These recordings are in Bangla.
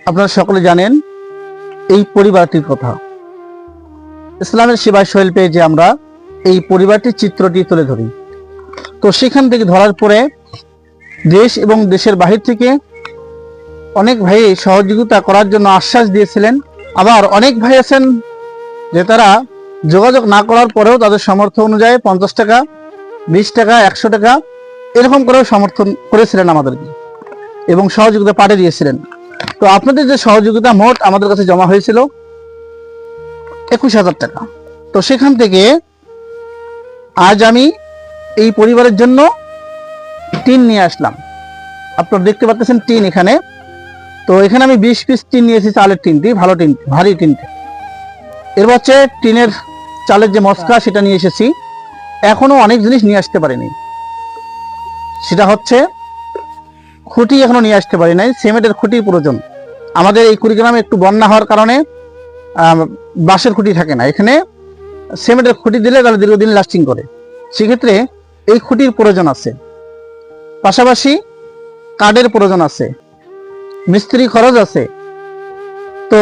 আপনারা সকলে জানেন এই পরিবারটির কথা। ইসলামের সেবা শৈল পেজে আমরা এই পরিবারটির চিত্রটি তুলে ধরি। তো সেখান থেকে ধরার পরে দেশ এবং দেশের বাহির থেকে অনেক ভাই সহযোগিতা করার জন্য আশ্বাস দিয়েছিলেন। আবার অনেক ভাই আছেন যে তারা যোগাযোগ না করার পরেও তাদের সামর্থ্য অনুযায়ী 50 টাকা, 20 টাকা, 100 টাকা এরকম করেও সমর্থন করেছিলেন আমাদেরকে এবং সহযোগিতা পাঠিয়ে দিয়েছিলেন। তো আপনাদের যে সহযোগিতা মোট আমাদের কাছে জমা হয়েছিল 21,000 টাকা। তো সেখান থেকে আজ আমি এই পরিবারের জন্য টিন নিয়ে আসলাম। আপনারা দেখতে পাচ্ছেন টিন এখানে। তো এখানে আমি 20 পিস টিন নিয়েছি, চালের টিনটি, ভালো টিন, ভারী টিনটি। এর হচ্ছে টিনের চালের যে মশলা সেটা নিয়ে এসেছি। এখনো অনেক জিনিস নিয়ে আসতে পারিনি, সেটা হচ্ছে খুঁটি এখনো নিয়ে আসতে পারি নাই। সিমেন্টের খুঁটির প্রয়োজন। আমাদের এই কুড়িগ্রামে একটু বন্যা হওয়ার কারণে বাঁশের খুঁটি থাকে না, এখানে সিমেন্টের খুঁটি দিলে তাহলে দীর্ঘদিন লাস্টিং করে। সেক্ষেত্রে এই খুঁটির প্রয়োজন আছে, পাশাপাশি কাঠের প্রয়োজন আছে, মিস্ত্রি খরচ আছে। তো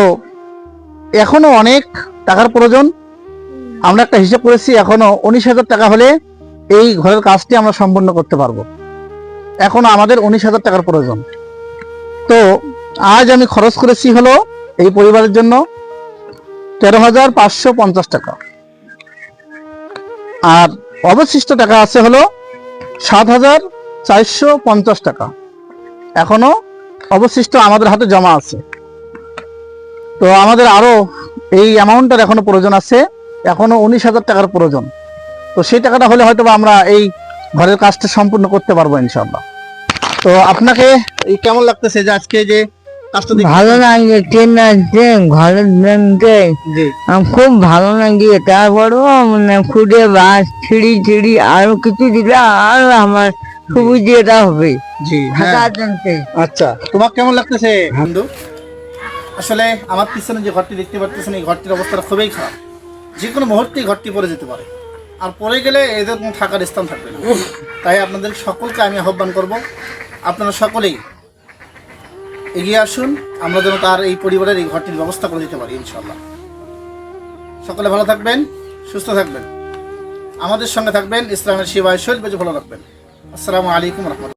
এখনো অনেক টাকার প্রয়োজন। আমরা একটা হিসাব করেছি, এখনো 19,000 টাকা হলে এই ঘরের কাজটি আমরা সম্পন্ন করতে পারবো। এখনো আমাদের 19,000 টাকার প্রয়োজন। তো আজ আমি খরচ করেছি হলো এই পরিবারের জন্য 13,550 টাকা, আর অবশিষ্ট টাকা আছে হলো 7,450 টাকা এখনো অবশিষ্ট আমাদের হাতে জমা আছে। তো আমাদের আরো এই অ্যামাউন্টটার এখনো প্রয়োজন আছে, এখনো 19,000 টাকার প্রয়োজন। তো সেই টাকাটা হলে হয়তো আমরা এই ঘরের কাজটা সম্পূর্ণ করতে পারবো ইনশাআল্লাহ। তো আপনাকে কেমন লাগতেছে যে আজকে যে কাজটা? ভালো লাগে, ট্রেন আসছে ঘরের ব্যাংকে, খুব ভালো লাগে। তারপরেও মানে খুঁড়ে বাস ছিড়ি আরো কিছু দিলে আর আমার সুবিধা হবে। জি হ্যাঁ। আচ্ছা, তোমার কেমন লাগতেছে বন্ধু? আসলে আমার পিছনে যে ঘরটি দেখতে পাচ্ছেন, এই ঘরটির অবস্থা খুবই খারাপ। যে কোনো মুহূর্তেই ঘরটি পড়ে যেতে পারে, আর পড়ে গেলে এদের কোনো থাকার স্থান থাকবে না। তাই আপনাদের সকলকে আমি আহ্বান করব, আপনারা সকলেই এগিয়ে আসুন, আমরা যেন তার এই পরিবারের এই ঘরটির ব্যবস্থা করে দিতে পারি ইনশাআল্লাহ। সকলে ভালো থাকবেন, সুস্থ থাকবেন, আমাদের সঙ্গে থাকবেন, ইসলামের সেবায় শৈল পেজে ভালো রাখবেন। আসসালামু আলাইকুম রহমতুল্লাহ।